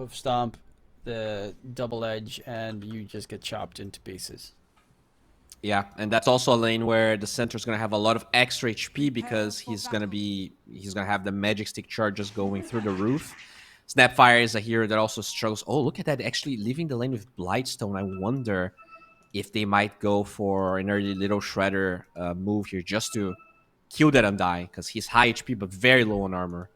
Hoof Stomp, the double edge, and you just get chopped into pieces. Yeah, and that's also a lane where the center is gonna have a lot of extra HP because he's gonna have the magic stick charges going through the roof. Snapfire is a hero that also struggles. Oh, look at that! Actually leaving the lane with Blightstone. I wonder if they might go for an early little shredder move here just to kill that Undying because he's high HP but very low on armor.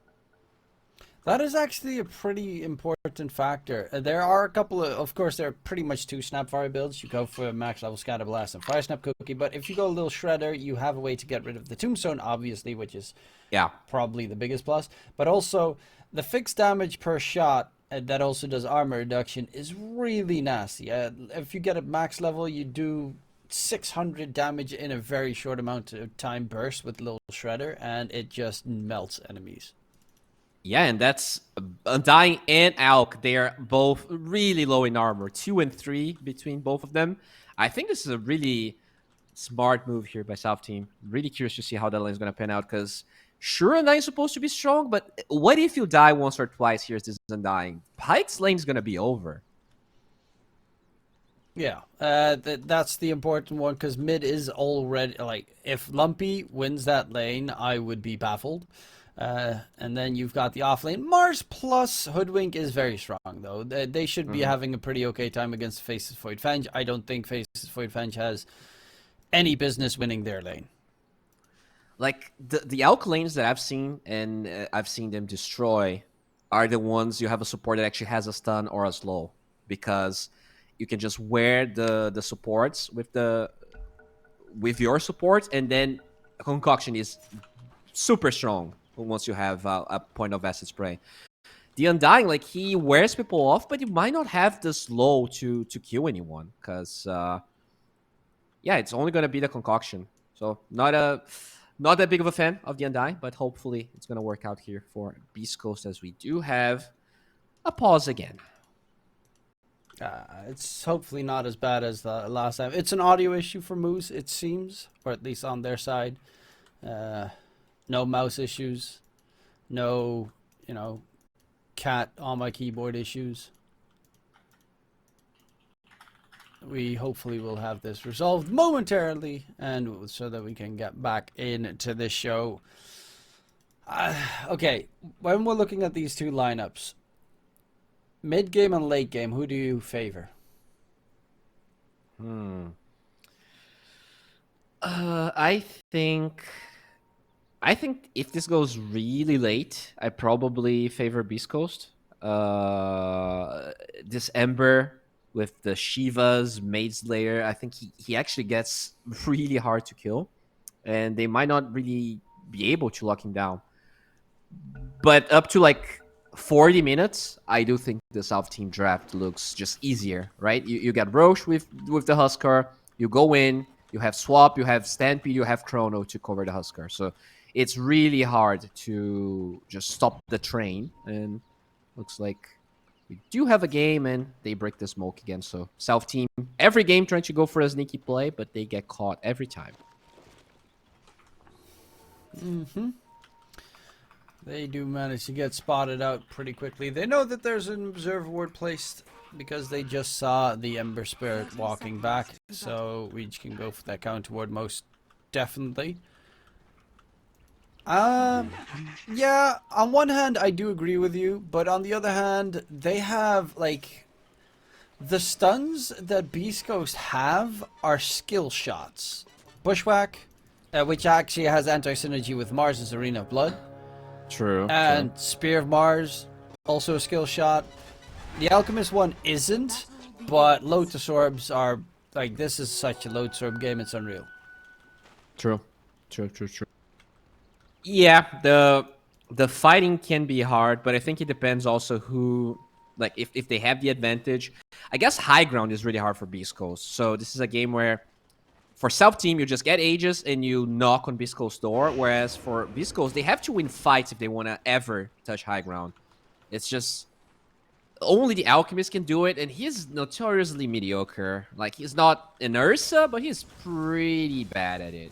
That is actually a pretty important factor. There are a couple of course, there are pretty much two Snapfire builds. You go for max level Scatter Blast and Fire Snap Cookie, but if you go a little Shredder, you have a way to get rid of the Tombstone, obviously, which is Yeah, probably the biggest plus. But also, the fixed damage per shot that also does armor reduction is really nasty. If you get a max level, you do 600 damage in a very short amount of time burst with little Shredder, and it just melts enemies. yeah, and that's Undying and Alk. They are both really low in armor, 2 and 3 between both of them. I think this is a really smart move here by South Team. Really curious to see how that lane is going to pan out because sure, Undying is supposed to be strong, but what if you die once or twice here as this Undying? Pike's lane is going to be over. Yeah, that's the important one because mid is already like if Lumpy wins that lane, I would be baffled. And then you've got the off lane. Mars plus Hoodwink is very strong though. They should be having a pretty okay time against Faces Void Fang. I don't think Faces Void Fang has any business winning their lane. Like the Elk lanes that I've seen and I've seen them destroy are the ones you have a support that actually has a stun or a slow because you can just wear the supports with your support, and then a concoction is super strong once you have a point of acid spray. The Undying, like he wears people off, but you might not have the slow to kill anyone because yeah, it's only gonna be the concoction. So not that big of a fan of the Undying, but hopefully it's gonna work out here for Beast Coast as we do have a pause again. It's hopefully not as bad as the last time. It's an audio issue for Moose, it seems, or at least on their side. No mouse issues, no, cat on my keyboard issues. We hopefully will have this resolved momentarily, and so that we can get back into the show. Okay, when we're looking at these two lineups, mid game and late game, who do you favor? I think if this goes really late, I probably favor Beast Coast. This Ember with the Shivas, Maid Slayer, I think he actually gets really hard to kill, and they might not really be able to lock him down. But up to like 40 minutes, I do think the South Team draft looks just easier, right? You get Roche with the Huskar, you go in, you have Swap, you have Stampede, you have Chrono to cover the Huskar. So it's really hard to just stop the train, and looks like we do have a game and they break the smoke again. So South Team, every game trying to go for a sneaky play, but they get caught every time. They do manage to get spotted out pretty quickly. They know that there's an observer ward placed because they just saw the Ember Spirit walking back. So we can go for that counter ward most definitely. Yeah, on one hand I do agree with you, but on the other hand, they have like the stuns that Beast Coast have are skill shots. Bushwhack, which actually has anti-synergy with Mars' Arena of Blood. True. And Spear of Mars, also a skill shot. The Alchemist one isn't, but Lotus Orbs are, like, this is such a Lotus Orb game, it's unreal. True. Yeah, the fighting can be hard, but I think it depends also who, like, if they have the advantage. I guess high ground is really hard for Beast Coast. So this is a game where for South Team, you just get Aegis and you knock on Beast Coast's door, whereas for Beast Coast, they have to win fights if they want to ever touch high ground. It's just only the Alchemist can do it, and he's notoriously mediocre. Like, he's not an Ursa, but he's pretty bad at it.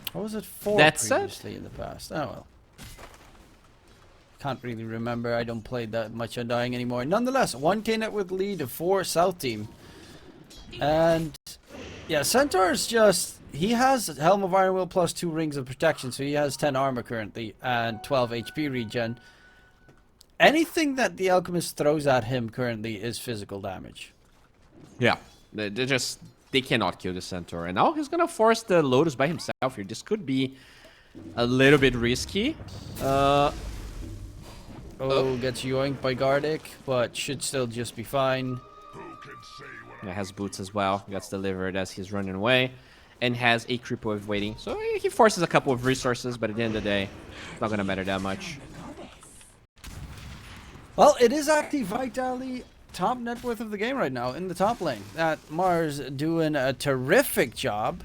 Or was it 4 That said, previously in the past? Oh well. can't really remember. I don't play that much Undying anymore. Nonetheless, 1k net worth lead for South team. And yeah, Centaur's just... He has Helm of Iron Will plus 2 rings of protection, so he has 10 armor currently and 12 HP regen. Anything that the Alchemist throws at him currently is physical damage. Yeah, they cannot kill the Centaur. And now he's gonna force the Lotus by himself here. This could be a little bit risky. Gets yoinked by Gardic, but should still just be fine. Yeah, has boots as well. Gets delivered as he's running away. And has a creep wave waiting. So he forces a couple of resources, but at the end of the day, it's not gonna matter that much. Well, it is actually Vitaly top net worth of the game right now in the top lane. Mars doing a terrific job.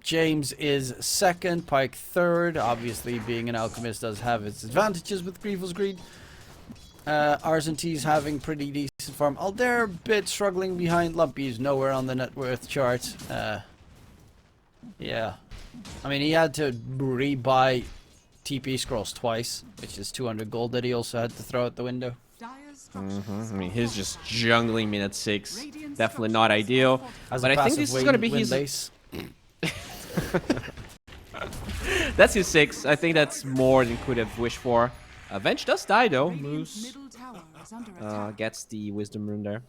James is second, Pyke third. Obviously, being an alchemist does have its advantages with Grievel's Greed. Argentine's having pretty decent farm. Aldair a bit struggling behind. Lumpy's nowhere on the net worth chart. Yeah. I mean, he had to rebuy TP scrolls twice, which is 200 gold that he also had to throw out the window. I mean, he's just jungling me at 6. Definitely not ideal. But I think this is going to be his... That's his 6. I think that's more than could have wished for. Venge does die, though. Moose gets the Wisdom Rune there.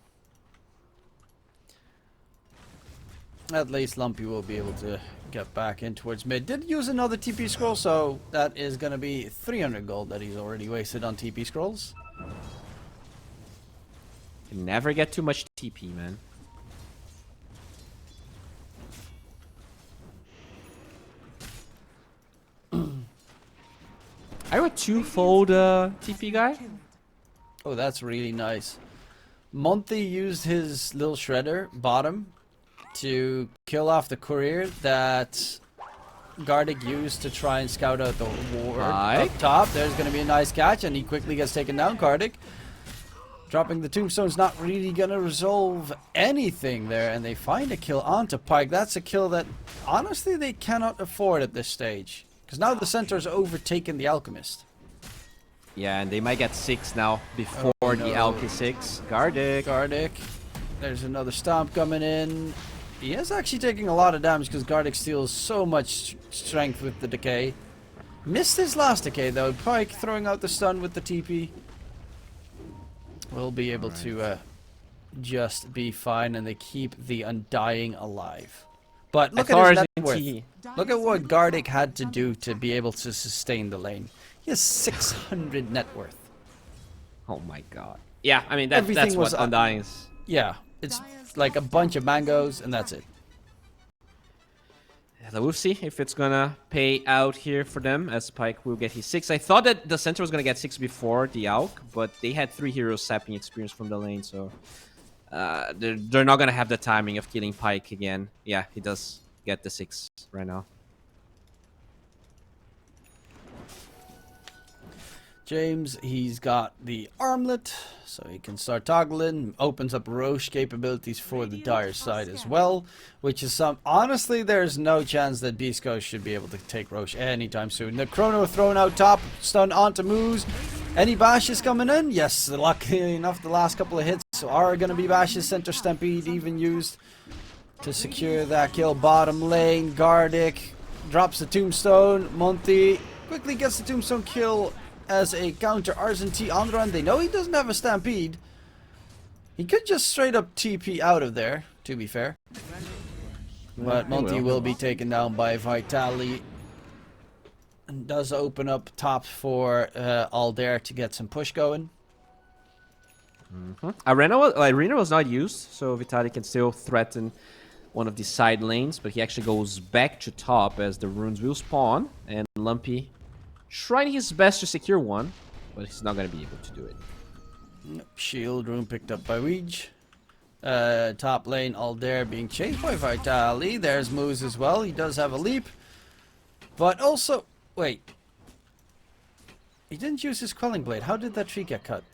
At least Lumpy will be able to get back in towards mid. Did use another TP scroll, so that is going to be 300 gold that he's already wasted on TP scrolls. Can never get too much TP, man. Are you a two-fold TP guy? Oh, that's really nice. Monty used his little shredder, bottom, to kill off the courier that Gardic used to try and scout out the ward up top. There's going to be a nice catch, and he quickly gets taken down. Gardic dropping the tombstone's not really going to resolve anything there, and they find a kill onto Pyke. That's a kill that, honestly, they cannot afford at this stage, because now the Centaur's overtaken the Alchemist. Yeah, and they might get 6 now before the Alki 6. Gardic. There's another stomp coming in. He is actually taking a lot of damage because Gardic steals so much strength with the decay. Missed his last decay though. Pyke throwing out the stun with the TP. Will be able to just be fine, and they keep the Undying alive. But look at his net worth. Look at what Gardic had to do to be able to sustain the lane. He has 600 net worth. Oh my god. Yeah, I mean that's what Undying is. Yeah, it's like a bunch of mangoes, and that's it. Yeah, we'll see if it's gonna pay out here for them, as Pyke will get his 6. I thought that the center was gonna get 6 before the Alk, but they had 3 heroes sapping experience from the lane, so they're not gonna have the timing of killing Pyke again. Yeah, he does get the 6 right now. James, he's got the armlet, so he can start toggling. Opens up Roche capabilities for the Dire side as well, which is some... Honestly, there's no chance that beastcoast should be able to take Roche anytime soon. The Chrono thrown out top, stun onto Moose. Any bashes coming in? Yes, luckily enough, the last couple of hits are going to be bashes. Center Stampede even used to secure that kill. Bottom lane, Gardic drops the tombstone. Monty quickly gets the tombstone kill as a counter. Argentine on the run. They know he doesn't have a stampede. He could just straight up TP out of there, to be fair. But Monty will be taken down by Vitaly. And does open up top for Aldair to get some push going. Arena was not used, so Vitaly can still threaten one of the side lanes, but he actually goes back to top as the runes will spawn, and Lumpy trying his best to secure one, but he's not going to be able to do it. Shield rune picked up by Weege. Top lane, Aldair being chased by Vitaly. There's Moose as well. He does have a leap. But also... Wait. He didn't use his Quelling Blade. How did that tree get cut?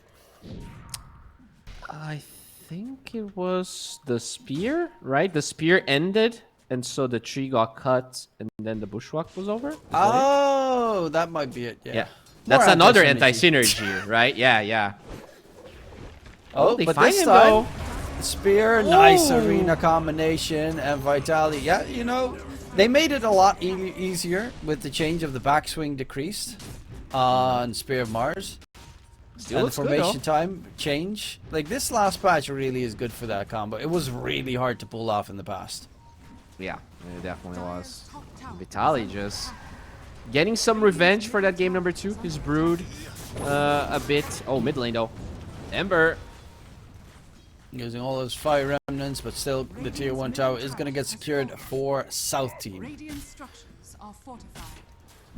I think it was the spear, right? The spear ended, and so the tree got cut, and then the bushwhack was over. Oh, that might be it. Yeah. That's another anti-synergy. anti-synergy, right? Yeah. Oh, they but find this him time, though. Spear, nice arena combination, and Vitality. Yeah, you know, they made it a lot easier with the change of the backswing decreased on Spear of Mars. Still And the looks good, though. formation time change. Like, this last patch really is good for that combo. It was really hard to pull off in the past. Yeah, it definitely was. Vitaly just getting some revenge for that game number 2. He's brewed a bit. Oh, mid lane though. Ember. Using all those fire remnants, but still the tier 1 tower is going to get secured for South Team.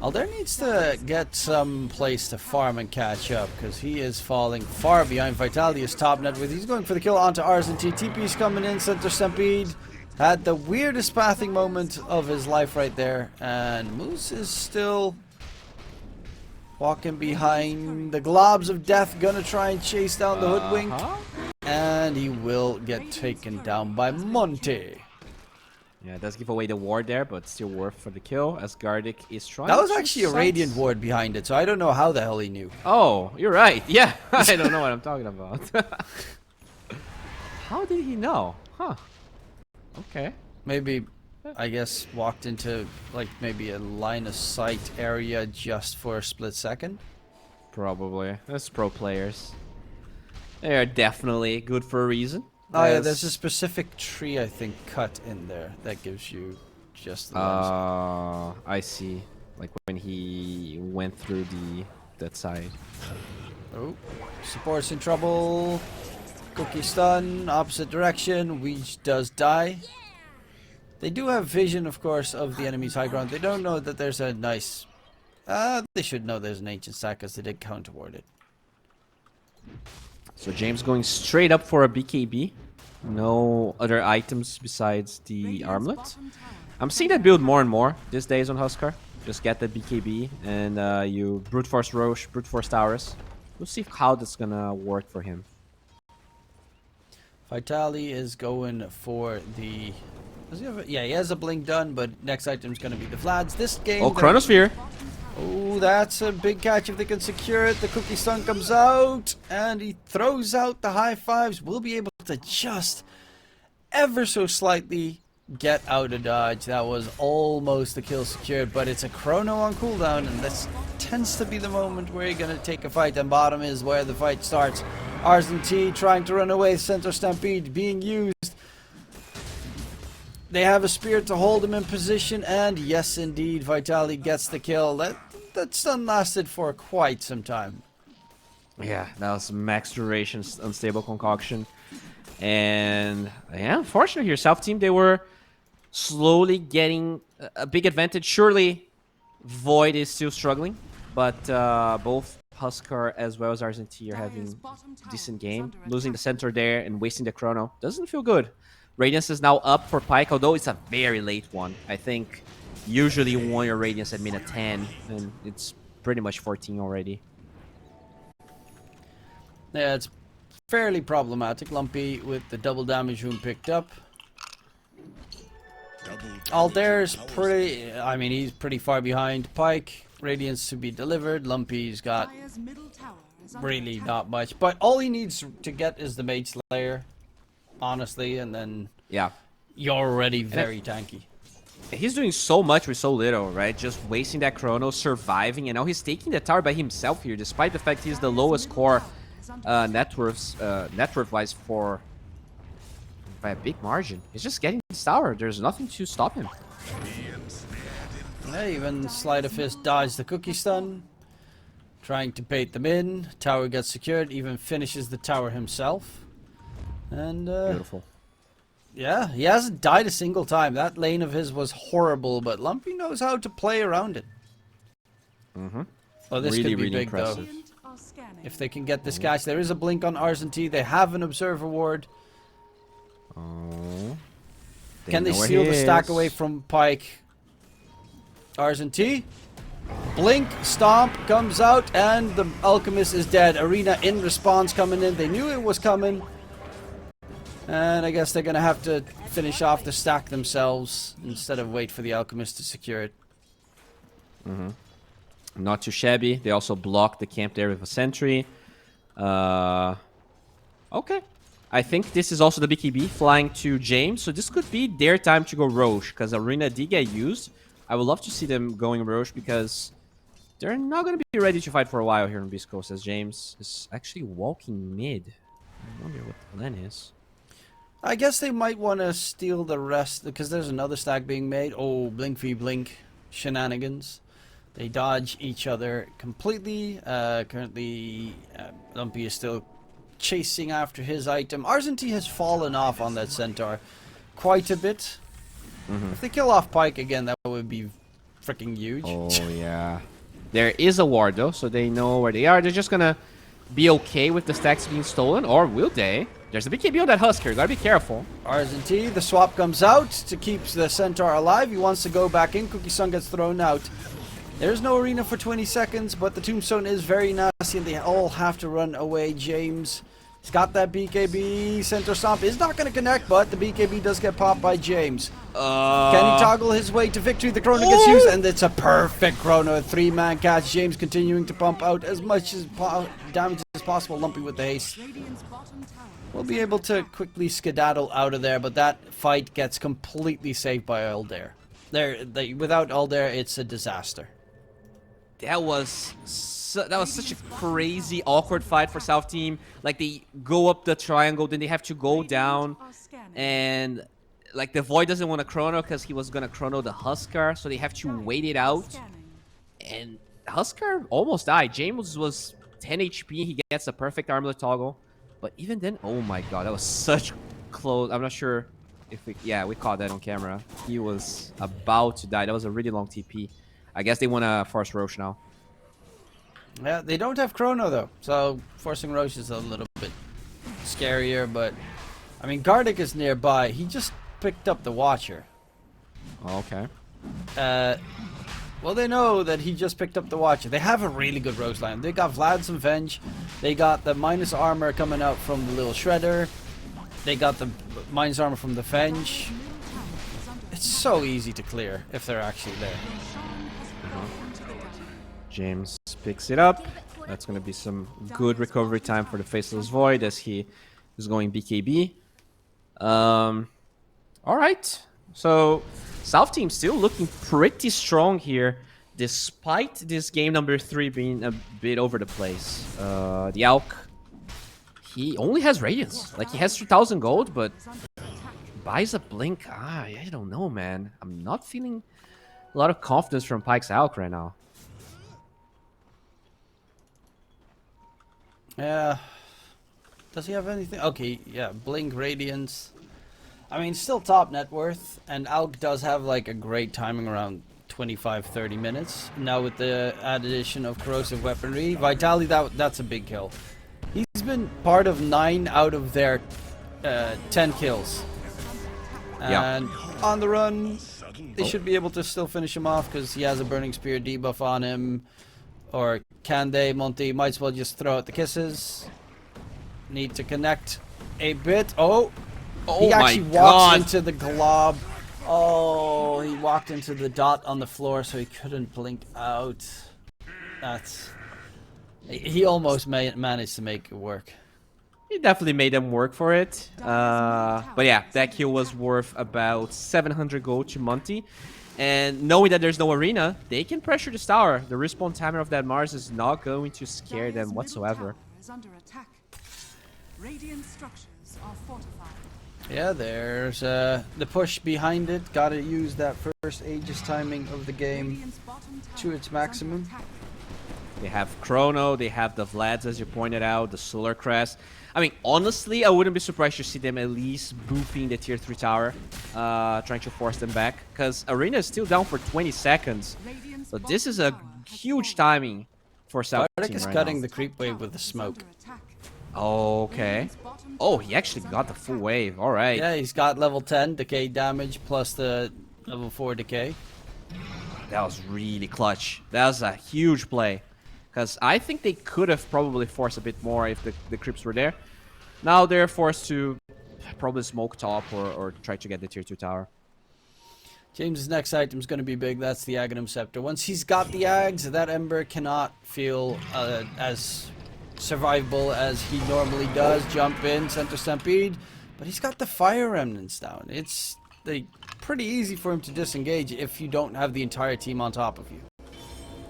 Aldair needs to get some place to farm and catch up, because he is falling far behind. Vitality is top net with. He's going for the kill onto Arzanti. TP's coming in. Center Stampede had the weirdest pathing moment of his life right there. And Moose is still walking behind. The globs of death gonna try and chase down the hoodwink. And he will get taken down by Monte. Yeah, it does give away the ward there, but still worth for the kill as Gardic is trying. That was actually a Radiant ward behind it, so I don't know how the hell he knew. Oh, you're right. Yeah, I don't know what I'm talking about. How did he know? Huh. Okay. Maybe, I guess, walked into, like, maybe a line of sight area just for a split second. Probably. That's pro players. They are definitely good for a reason. Oh yeah, there's a specific tree, I think, cut in there that gives you just the lens. I see. Like when he went through that side. Oh, support's in trouble. Cookie stun, opposite direction. Weege does die. They do have vision, of course, of the enemy's high ground. They don't know that there's a nice... they should know there's an ancient stack, because they did count toward it. So James going straight up for a BKB. No other items besides the armlet. I'm seeing that build more and more these days on Huskar. Just get the BKB and you brute force Roche, brute force towers. We'll see how that's gonna work for him. Vitali is going for the... Does he have a... Yeah, he has a blink done, but next item's gonna be the Vlads. This game... Oh, Chronosphere! Oh, that's a big catch if they can secure it. The cookie stun comes out, and he throws out the high fives. We'll be able to just ever so slightly get out of dodge. That was almost the kill secured, but it's a chrono on cooldown, and this tends to be the moment where you're going to take a fight, and bottom is where the fight starts. Arzanti trying to run away. Center Stampede being used. They have a spear to hold him in position, and yes, indeed, Vitali gets the kill. That stun lasted for quite some time. Yeah, that was max duration, unstable concoction. And yeah, unfortunately here, South Team, they were slowly getting a big advantage. Surely, Void is still struggling, but both Huskar as well as Arzanti are having decent game. Losing the center there and wasting the chrono doesn't feel good. Radiance is now up for Pyke, although it's a very late one. I think usually you want your Radiance at minute 10, and it's pretty much 14 already. Yeah, it's fairly problematic. Lumpy with the double damage room picked up. Aldair's pretty... I mean, he's pretty far behind. Pyke, Radiance to be delivered. Lumpy's got really not much. But all he needs to get is the Mage Slayer. Honestly, and then yeah, you're already very tanky. He's doing so much with so little, right? Just wasting that chrono, surviving, and now he's taking the tower by himself here, despite the fact he's the lowest core net worth-wise by a big margin. He's just getting this tower. There's nothing to stop him. Yeah, even Sleight of Fist dodged the cookie stun, trying to bait them in. Tower gets secured, even finishes the tower himself. And beautiful. Yeah, he hasn't died a single time. That lane of his was horrible, but Lumpy knows how to play around it. Oh, this really, could be really big impressive. though. If they can get this catch, there is a blink on Arzanti. They have an observer ward. Oh, Can they steal the stack away from Pyke? Arzanti. Blink, stomp, comes out, and the Alchemist is dead. Arena in response coming in. They knew it was coming. And I guess they're going to have to finish off the stack themselves instead of wait for the Alchemist to secure it. Not too shabby. They also blocked the camp there with a sentry. Okay. I think this is also the BKB flying to James. So this could be their time to go Roche, because Arena did get used. I would love to see them going Roche, because they're not going to be ready to fight for a while here on Beast Coast, as James is actually walking mid. I wonder what the plan is. I guess they might want to steal the rest, because there's another stack being made. Oh, blink v blink shenanigans. They dodge each other completely. Currently, Lumpy is still chasing after his item. Arzenti has fallen off on that centaur quite a bit. If they kill off Pike again, that would be freaking huge. Oh, yeah. There is a ward, though, so they know where they are. They're just going to be okay with the stacks being stolen, or will they? There's a BKB on that Husker. Gotta be careful. Arzenti, the swap comes out to keep the centaur alive. He wants to go back in. Cookie Sun gets thrown out. There's no arena for 20 seconds, but the tombstone is very nasty, and they all have to run away. James, he's got that BKB. Centaur Stomp is not going to connect, but the BKB does get popped by James. Can he toggle his way to victory? The chrono gets used, and it's a perfect chrono. A 3-man catch. James continuing to pump out as much as damage as possible. Lumpy with the haste. We'll be able to quickly skedaddle out of there, but that fight gets completely saved by Aldair. Without Aldair, it's a disaster. That was such a crazy, awkward fight for South Team. Like, they go up the triangle, then they have to go down, and like the Void doesn't want to chrono because he was gonna chrono the Husker, so they have to wait it out. And Husker almost died. James was 10 HP. He gets a perfect armlet toggle, but even then, oh my god, that was such close. I'm not sure if we caught that on camera. He was about to die. That was a really long TP. I guess they want to force Roche now. Yeah, they don't have chrono though, so forcing Roche is a little bit scarier, but I mean, Gardic is nearby. He just picked up the Watcher. Okay. Well, they know that he just picked up the Watcher. They have a really good Roche line. They got Vlad's Venge. They got the minus armor coming out from the little Shredder. They got the minus armor from the Venge. It's so easy to clear if they're actually there. James picks it up. That's going to be some good recovery time for the Faceless Void as he is going BKB. All right. So South Team still looking pretty strong here, despite this game number 3 being a bit over the place. The Alk, he only has Radiance. Like, he has 3,000 gold, but buys a Blink. I don't know, man. I'm not feeling a lot of confidence from Pike's Alk right now. Yeah. Does he have anything? Okay, yeah, Blink, Radiance. I mean, still top net worth, and Alk does have like a great timing around 25-30 minutes. Now with the addition of corrosive weaponry, Vitality, that's a big kill. He's been part of 9 out of their 10 kills. And on the run, they should be able to still finish him off because he has a Burning Spear debuff on him. Or can they? Monty might as well just throw out the kisses. Need to connect a bit. Oh, he actually walks into the glob. Oh, he walked into the dot on the floor, so he couldn't blink out. He almost managed to make it work. He definitely made them work for it. But yeah, that kill was worth about 700 gold to Monty. And knowing that there's no arena, they can pressure this tower. The respawn timer of that Mars is not going to scare them whatsoever. Yeah, there's the push behind it. Gotta use that first Aegis timing of the game to its maximum. They have Chrono, they have the Vlads, as you pointed out, the Solar Crest. I mean, honestly, I wouldn't be surprised to see them at least booping the tier 3 tower, trying to force them back, because Arena is still down for 20 seconds. So this is a huge timing for South Team Gardic is cutting the creep wave with the smoke. Okay. Oh, he actually got the full wave. All right. Yeah, he's got level 10 decay damage plus the level 4 decay. That was really clutch. That was a huge play. Because I think they could have probably forced a bit more if the creeps were there. Now they're forced to probably smoke top or try to get the tier 2 tower. James's next item is going to be big. That's the Aghanim Scepter. Once he's got the Ags, that Ember cannot feel as survivable as he normally does. Jump in, center stampede, but he's got the Fire Remnants down. It's pretty easy for him to disengage if you don't have the entire team on top of you.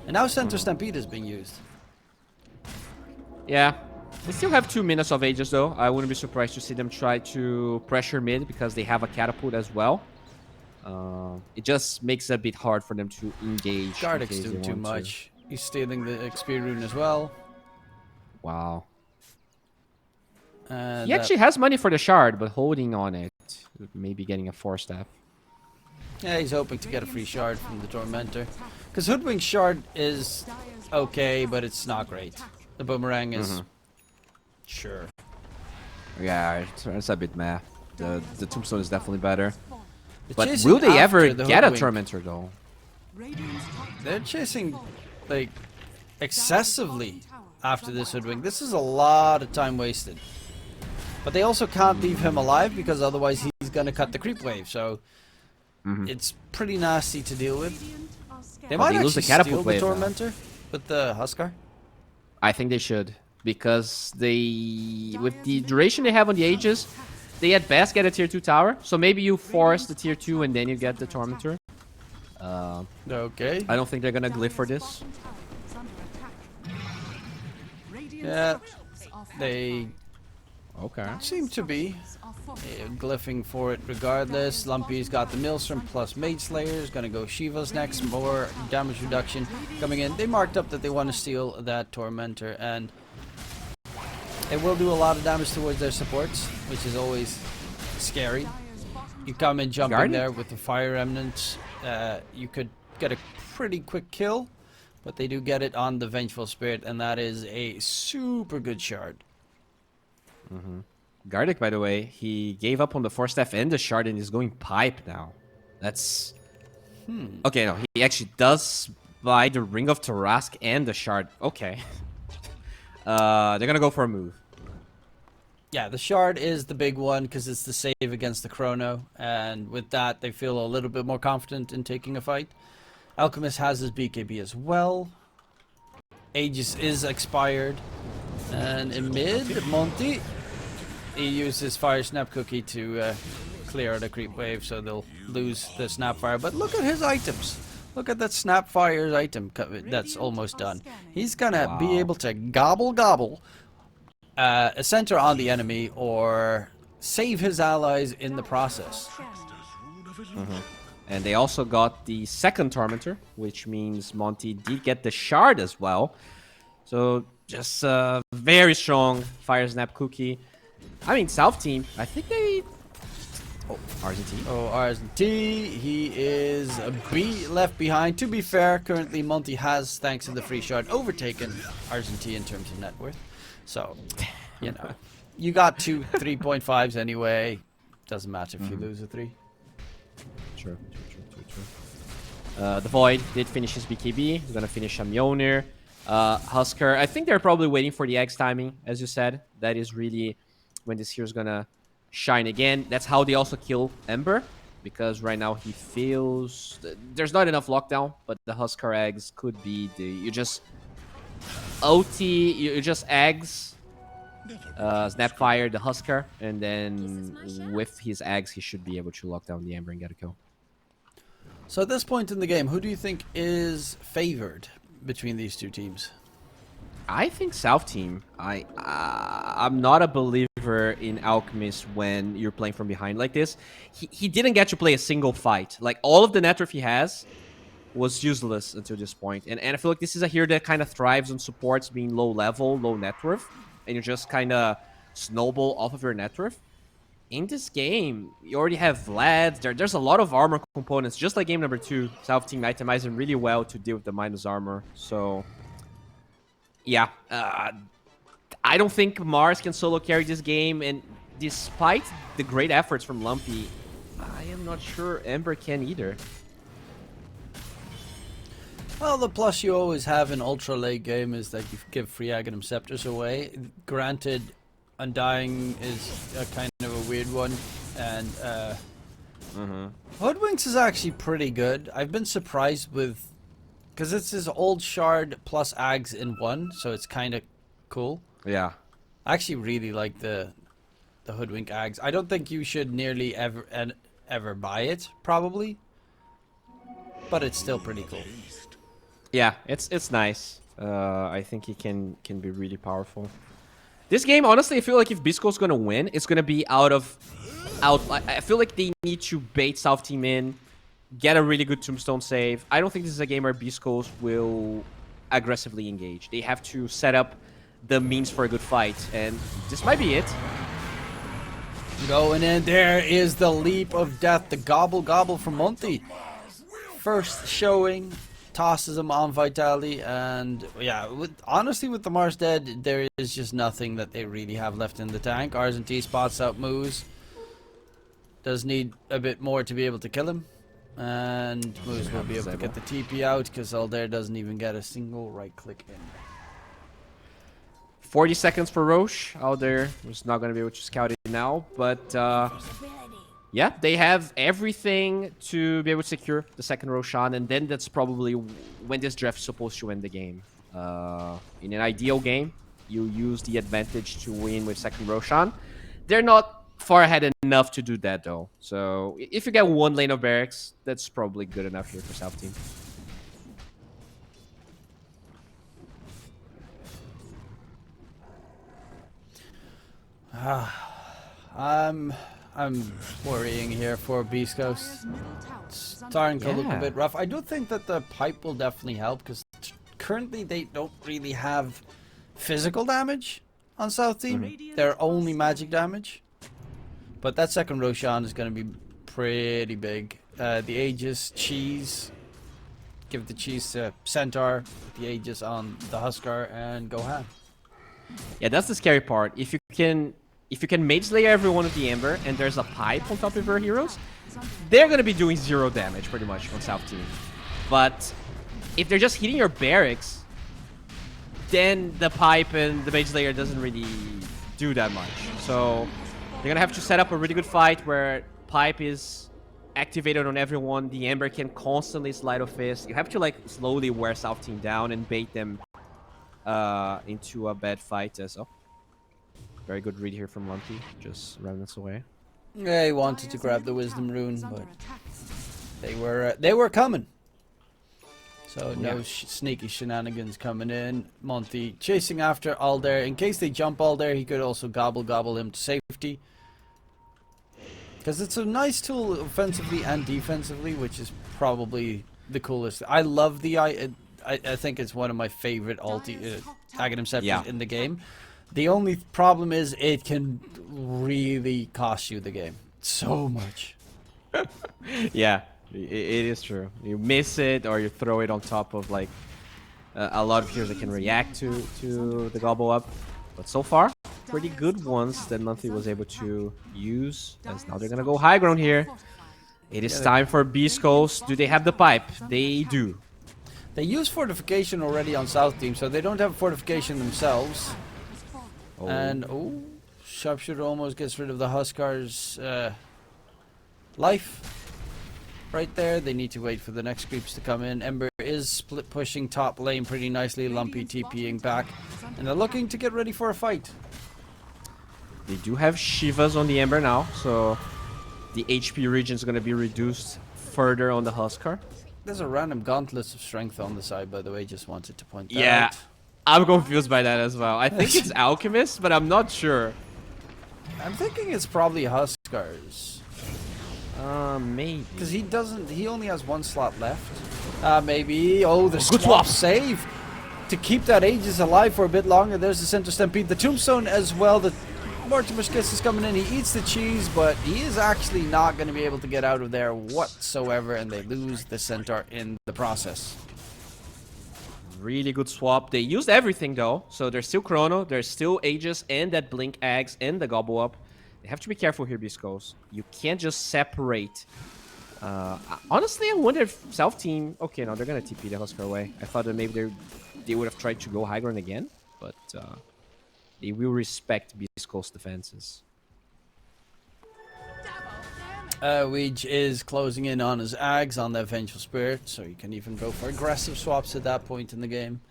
And now center stampede is being used. Yeah. They still have 2 minutes of Aegis though. I wouldn't be surprised to see them try to pressure mid because they have a catapult as well. It just makes it a bit hard for them to engage. Gardick's doing too much. He's stealing the XP rune as well. Wow. He actually has money for the shard, but holding on it. Maybe getting a 4-staff. Yeah, he's hoping to get a free shard from the Tormentor. Because Hoodwink shard is okay, but it's not great. The boomerang is... Sure. Yeah, it's a bit meh. The tombstone is definitely better. They're But will they ever the get a Hoodwink. Tormentor though? They're chasing, like, excessively after this Hoodwink. This is a lot of time wasted. But they also can't leave him alive because otherwise he's going to cut the creep wave. So it's pretty nasty to deal with. They might lose the actually catapult steal the wave now. Tormentor with the Huskar. I think they should. Because with the duration they have on the Aegis, they at best get a tier 2 tower. So maybe you force the tier 2 and then you get the Tormentor. Okay. I don't think they're gonna glyph for this. Yeah. They Okay. seem to be glyphing for it regardless. Lumpy's got the Maelstrom plus Mage Slayers. Gonna go Shiva's next. More damage reduction coming in. They marked up that they want to steal that Tormentor, and it will do a lot of damage towards their supports, which is always scary. You come in jumping there with the Fire Remnants. You could get a pretty quick kill, but they do get it on the Vengeful Spirit, and that is a super good shard. Gardick, by the way, he gave up on the 4-staff and the shard and is going pipe now. That's... Okay, no, he actually does buy the Ring of Tarask and the shard. Okay. They're gonna go for a move. Yeah, the shard is the big one because it's the save against the Chrono, and with that they feel a little bit more confident in taking a fight. Alchemist has his BKB as well. Aegis is expired. And in mid, Monty, he uses Fire Snap Cookie to clear the creep wave, so they'll lose the Snapfire. But look at his items. Look at that Snapfire's item that's almost done. He's gonna be able to gobble a center on the enemy or save his allies in the process. And they also got the second Tormentor, which means Monty did get the shard as well. So just a very strong Fire Snap Cookie. I mean, South team, I think they... Oh, RZT. Oh, RZT, he is a B left behind. To be fair, currently Monty has, thanks to the free shard, overtaken RZT in terms of net worth. So, you know, you got 2 3.5s anyway. Doesn't matter if you lose a 3. True. The Void did finish his BKB. He's gonna finish a Mjolnir. Huskar, I think they're probably waiting for the X timing, as you said. That is really when this hero's gonna shine again. That's how they also kill Ember, because right now he feels... There's not enough lockdown, but the Huskar eggs could be the... You just... OT, you just eggs, Snapfire the Huskar, and then with his eggs he should be able to lock down the Ember and get a kill. So at this point in the game, who do you think is favored between these two teams? I think South team. I'm not a believer in Alchemist when you're playing from behind like this. He didn't get to play a single fight. Like, all of the net worth he has was useless until this point. And I feel like this is a hero that kind of thrives on supports being low level, low net worth, and you just kind of snowball off of your net worth. In this game, you already have Vlad. There's a lot of armor components, just like game number 2. South team itemized them really well to deal with the minus armor. So, yeah, I don't think Mars can solo carry this game, and despite the great efforts from Lumpy, I am not sure Ember can either. Well, the plus you always have in ultra late game is that you give free Aghanim Scepters away. Granted, Undying is a kind of a weird one, and Hoodwinks is actually pretty good. I've been surprised with... Because it's his old shard plus Ags in one, so it's kind of cool. Yeah. I actually really like the Hoodwink Ags. I don't think you should nearly ever buy it, probably. But it's still pretty cool. Yeah, it's nice. I think he can be really powerful. This game, honestly, I feel like if Bisco's gonna win, it's gonna be I feel like they need to bait South Team in, get a really good tombstone save. I don't think this is a game where Biscos will aggressively engage. They have to set up the means for a good fight, and this might be it. Going in, there is the leap of death, the gobble from Monty. First showing, tosses him on Vitality, and yeah, honestly with the Mars dead, there is just nothing that they really have left in the tank. RST spots out Moose. Does need a bit more to be able to kill him. And Moose will be able to get the TP out, because Aldair doesn't even get a single right click in. 40 seconds for Roche out there. He's not going to be able to scout it now, but yeah, they have everything to be able to secure the second Roshan, and then that's probably when this draft is supposed to win the game. In an ideal game, you use the advantage to win with second Roshan. They're not far ahead enough to do that, though. So if you get one lane of barracks, that's probably good enough here for South Team. I'm worrying here for Beast Coast. It's starting to look a bit rough. I do think that the pipe will definitely help, because currently they don't really have physical damage on South Team. They're only magic damage. But that second Roshan is going to be pretty big. The Aegis, Cheese. Give the Cheese to Centaur. The Aegis on the Huskar, and go ham. Yeah, that's the scary part. If you can Mage Slayer everyone with the Ember, and there's a pipe on top of your heroes, they're going to be doing 0 damage pretty much on South Team. But if they're just hitting your barracks, then the pipe and the Mage Slayer doesn't really do that much. So they're going to have to set up a really good fight where pipe is activated on everyone. The Ember can constantly slide of fist. You have to like slowly wear South Team down and bait them into a bad fight as well. Very good read here from Lumpy, just remnants away. Yeah, he wanted to grab the Wisdom Rune, but they were coming. So no sneaky shenanigans coming in. Monty chasing after Aldair. In case they jump Aldair, he could also gobble him to safety. Because it's a nice tool offensively and defensively, which is probably the coolest. I love the I think it's one of my favorite Aghanim Scepters in the game. The only problem is it can really cost you the game so much. Yeah, it is true. You miss it, or you throw it on top of like a lot of heroes that can react to the gobble up. But so far, pretty good ones that Monthly was able to use. As now they're gonna go high ground here. It is time for Beast Coast. Do they have the pipe? They do. They use fortification already on South Team, so they don't have fortification themselves. Oh. And Sharpshooter almost gets rid of the Huskar's life. Right there, they need to wait for the next creeps to come in. Ember is split pushing top lane pretty nicely. Lumpy TPing back, and they're looking to get ready for a fight. They do have Shivas on the Ember now, so the HP region is going to be reduced further on the Huskar. There's a random Gauntlets of Strength on the side, by the way. Just wanted to point that out. Yeah, I'm confused by that as well. I think it's Alchemist, but I'm not sure. I'm thinking it's probably Huskars. Maybe. Because he only has one slot left. Maybe. Oh, the good swap save to keep that Aegis alive for a bit longer. There's the Center Stampede. The Tombstone as well. The Mortimer Skiss is coming in. He eats the cheese, but he is actually not going to be able to get out of there whatsoever, and they lose the Centaur in the process. Really good swap. They used everything though, so there's still Chrono, there's still Aegis, and that Blink Axe, and the Gobble Up. They have to be careful here, Biscos. You can't just separate. Honestly, I wonder if South Team... Okay, no, they're gonna TP the Huskar away. I thought that maybe they would have tried to go high ground again, but they will respect Biscos' defenses. Weege is closing in on his Ags on the Vengeful Spirit, so you can even go for aggressive swaps at that point in the game.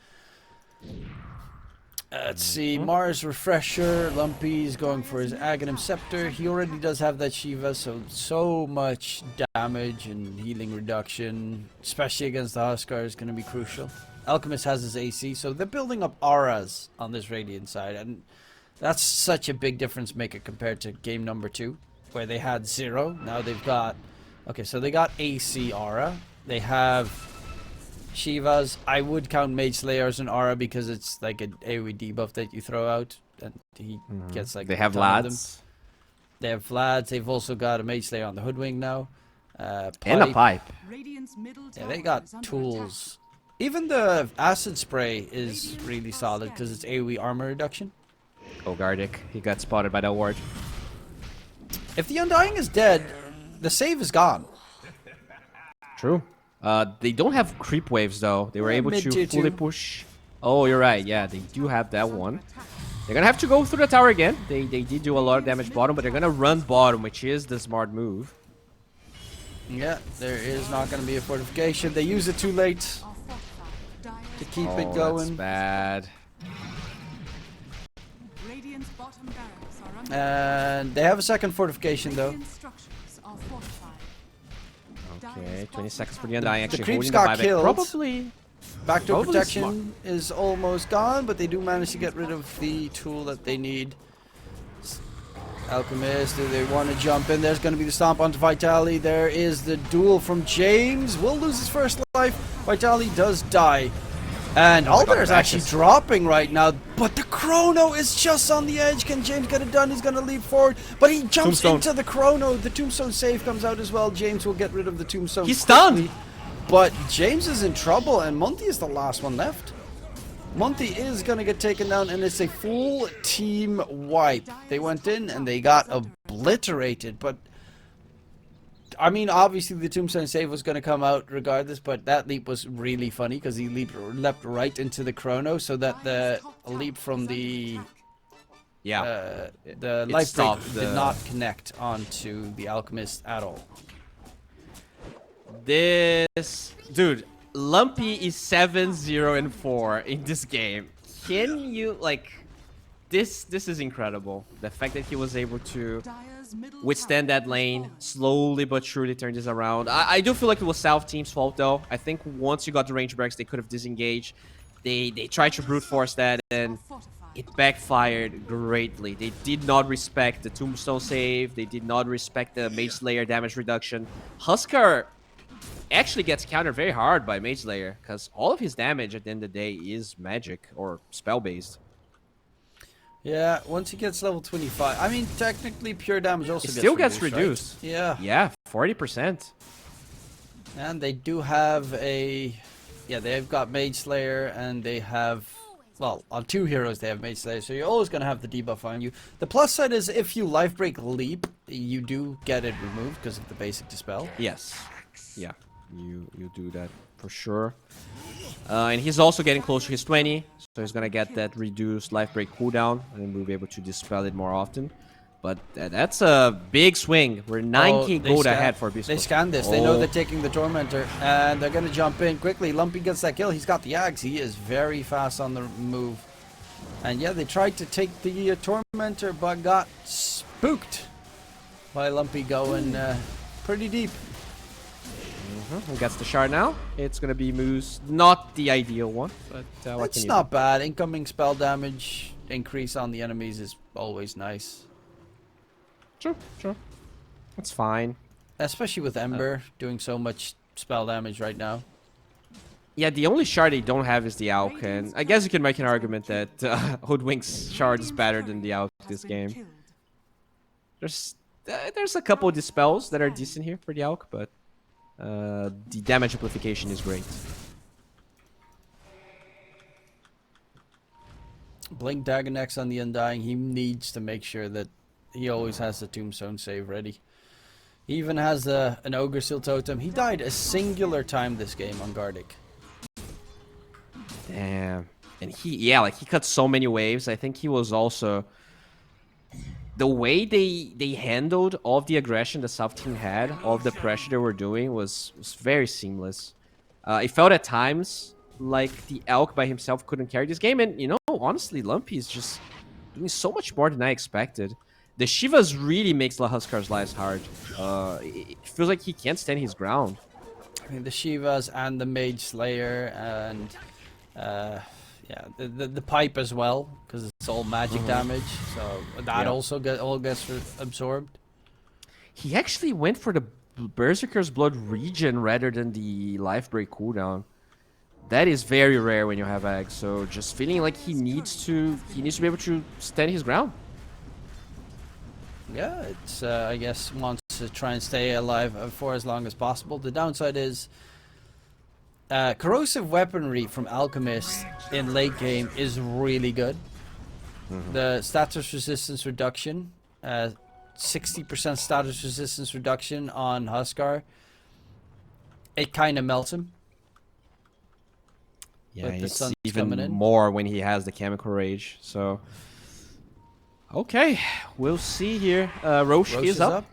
Let's see, Mars Refresher, Lumpy's going for his Aghanim Scepter. He already does have that Shiva, so much damage and healing reduction, especially against the Huskar, is going to be crucial. Alchemist has his AC, so they're building up auras on this Radiant side, and that's such a big difference maker compared to game number 2, where they had 0. Now they've got... Okay, so they got AC aura. They have Shivas. I would count Mage Slayer as an aura because it's like an AoE debuff that you throw out, and he gets like... They have lads. They have Vlads. They've also got a Mage Slayer on the Hoodwing now. And a pipe. Yeah, they got tools. Even the Acid Spray is really solid because it's AoE armor reduction. Oh, Gardic. He got spotted by that ward. If the Undying is dead, the save is gone. True. They don't have creep waves, though. They were able to fully push. Oh, you're right. Yeah, they do have that one. They're going to have to go through the tower again. They did do a lot of damage bottom, but they're going to run bottom, which is the smart move. Yeah, there is not going to be a fortification. They use it too late to keep it going. That's bad. And they have a second fortification, though. Okay, 20 seconds for the Undying. Actually, the creeps holding got the killed. Probably. Backdoor protection is almost gone, but they do manage to get rid of the tool that they need. Alchemist, do they want to jump in? There's going to be the stomp onto Vitali. There is the duel from James. Will lose his first life. Vitali does die. And Alder is actually dropping right now, but the Chrono is just on the edge. Can James get it done? He's going to leap forward, but he jumps into the Chrono. The Tombstone save comes out as well. James will get rid of the Tombstone. He's stunned. But James is in trouble, and Monty is the last one left. Monty is going to get taken down, and it's a full team wipe. They went in, and they got obliterated, but... I mean, obviously the Tombstone save was going to come out regardless, but that leap was really funny because he leapt right into the Chrono, so that the leap from the the life break did not connect onto the Alchemist at all. This dude, Lumpy is 7-0-4 in this game. Can you like? This is incredible. The fact that he was able to withstand that lane, slowly but surely turn this around. I do feel like it was South Team's fault, though. I think once you got the range breaks, they could have disengaged. They tried to brute force that, and it backfired greatly. They did not respect the Tombstone save. They did not respect the Mage Slayer damage reduction. Huskar actually gets countered very hard by Mage Slayer, because all of his damage at the end of the day is magic or spell-based. Yeah, once he gets level 25. I mean, technically, pure damage also gets reduced. Right? Yeah. Yeah, 40%. And they do have a... Yeah, they've got Mage Slayer, and they have... Well, on 2 heroes, they have Mage Slayer, so you're always going to have the debuff on you. The plus side is if you life break leap, you do get it removed because of the basic dispel. Yes. Yeah, you do that for sure. And he's also getting close to his 20, so he's gonna get that reduced life break cooldown, and we'll be able to dispel it more often. But that's a big swing. We're 9k gold ahead for beastcoast. They scan this. They know they're taking the Tormentor, and they're gonna jump in quickly. Lumpy gets that kill. He's got the Axe. He is very fast on the move. And yeah, they tried to take the Tormentor, but got spooked by Lumpy going pretty deep. Who gets the shard now? It's gonna be Moose. Not the ideal one, but it's not bad. Incoming spell damage increase on the enemies is always nice. Sure. That's fine. Especially with Ember doing so much spell damage right now. Yeah, the only shard they don't have is the Auk, and I guess you can make an argument that Hoodwink's shard is better than the Auk this game. There's a couple of dispels that are decent here for the Auk, but the damage amplification is great. Blink Dagger next on the Undying. He needs to make sure that he always has the Tombstone save ready. He even has an Ogre Seal Totem. He died a singular time this game on Gardic. Damn. And he cut so many waves. I think he was also the way they handled all of the aggression the South team had, all of the pressure they were doing was very seamless. It felt at times like the Elk by himself couldn't carry this game, and honestly, Lumpy is just doing so much more than I expected. The Shivas really makes La Huskar's lives hard. It feels like he can't stand his ground. I mean, the Shivas and the Mage Slayer and yeah, the pipe as well, because it's all magic damage, so that also gets absorbed. He actually went for the Berserker's Blood regen rather than the Life Break cooldown. That is very rare when you have Ag, so just feeling like he needs to be able to stand his ground. Yeah, it's I guess wants to try and stay alive for as long as possible. The downside is corrosive weaponry from Alchemist in late game is really good. The status resistance reduction, 60% status resistance reduction on Huskar. It kind of melts him. Yeah, With the it's sun's even coming in. more when he has the Chemical Rage. So, okay, we'll see here. Roche is up.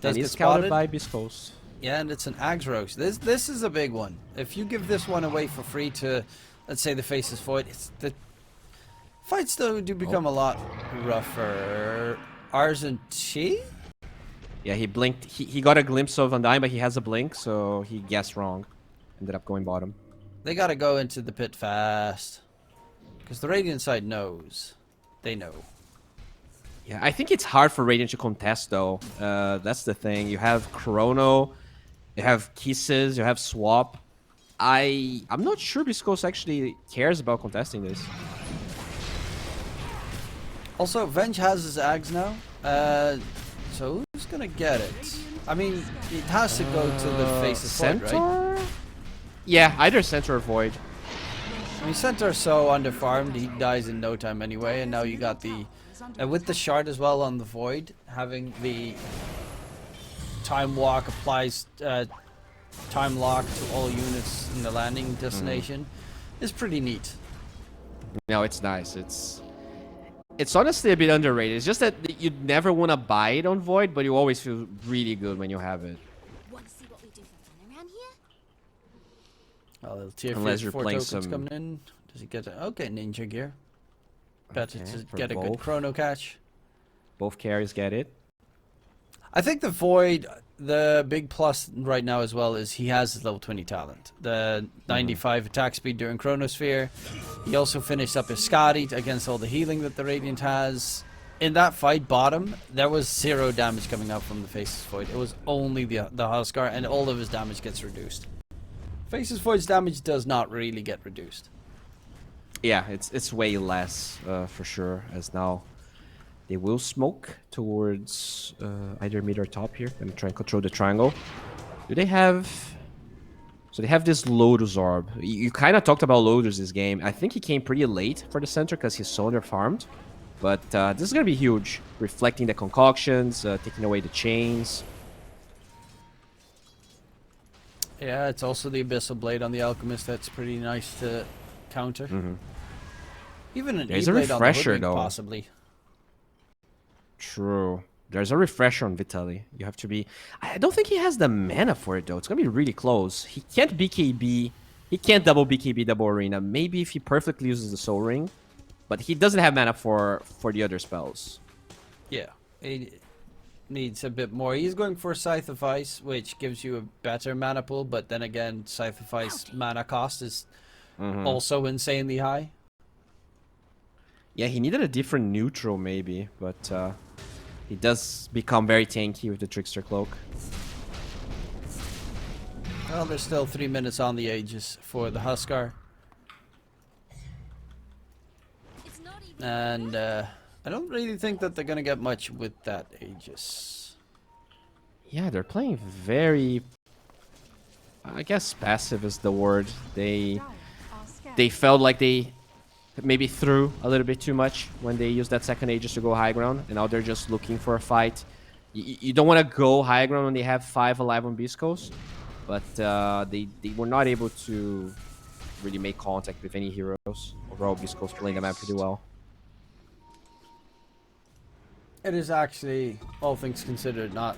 Does And get he's countered spotted. by Beastcoast. Yeah, and it's an Axe Roche. This is a big one. If you give this one away for free to, let's say, the Faceless Void, the fights though do become a lot rougher. Argenti? Yeah, he blinked. He got a glimpse of Undyne, but he has a blink, so he guessed wrong. Ended up going bottom. They gotta go into the pit fast. Because the Radiant side knows. They know. Yeah, I think it's hard for Radiant to contest, though. That's the thing. You have Chrono, you have Kisses, you have Swap. I'm not sure Beastcoast actually cares about contesting this. Also, Venge has his Ags now. So who's gonna get it? I mean, it has to go to the Faceless Void, right? Centaur? Yeah, either Centaur or Void. I mean, Centaur's so underfarmed, he dies in no time anyway, and now you got the... with the shard as well on the Void, having the Time Walk applies Time Lock to all units in the landing destination is pretty neat. No, it's nice. It's honestly a bit underrated. It's just that you'd never want to buy it on Void, but you always feel really good when you have it. Want to see what we do for fun around here? Well, tier Unless you're 4 playing tokens some- coming in. Does he get okay, ninja gear? Better Okay, to for get a good both. chrono catch. Both carries get it. I think the Void, the big plus right now as well is he has his level 20 talent. The 95 attack speed during Chronosphere. He also finished up his Skadi against all the healing that the Radiant has. In that fight, bottom, there was 0 damage coming out from the Faceless Void. It was only the Huskar, and all of his damage gets reduced. Faceless Void's damage does not really get reduced. Yeah, it's way less for sure. As now, they will smoke towards either mid or top here. Let me try and control the triangle. Do they have? So they have this Lotus Orb. You kind of talked about Lotus this game. I think he came pretty late for the center because he's so underfarmed. But this is gonna be huge. Reflecting the concoctions, taking away the chains. Yeah, it's also the Abyssal Blade on the Alchemist that's pretty nice to counter. Even an There's a E-Blade on the refresher, Hoodwink, though. possibly. True. There's a refresher on Vitaly. You have to be... I don't think he has the mana for it, though. It's going to be really close. He can't BKB. He can't double BKB, double Arena. Maybe if he perfectly uses the Soul Ring. But he doesn't have mana for the other spells. Yeah, he needs a bit more. He's going for Scythe of Ice, which gives you a better mana pool. But then again, Scythe of Ice mana cost is also insanely high. Yeah, he needed a different neutral, maybe. But he does become very tanky with the Trickster Cloak. Well, there's still 3 minutes on the Aegis for the Huskar. It's not even And I don't really think that they're going to get much with that Aegis. Yeah, they're playing very... I guess passive is the word. They felt like they maybe threw a little bit too much when they used that second Aegis to go high ground, and now they're just looking for a fight. You don't want to go high ground when they have 5 alive on Beast Coast, but they were not able to really make contact with any heroes. Overall, Beast Coast playing the map pretty well. It is actually, all things considered, not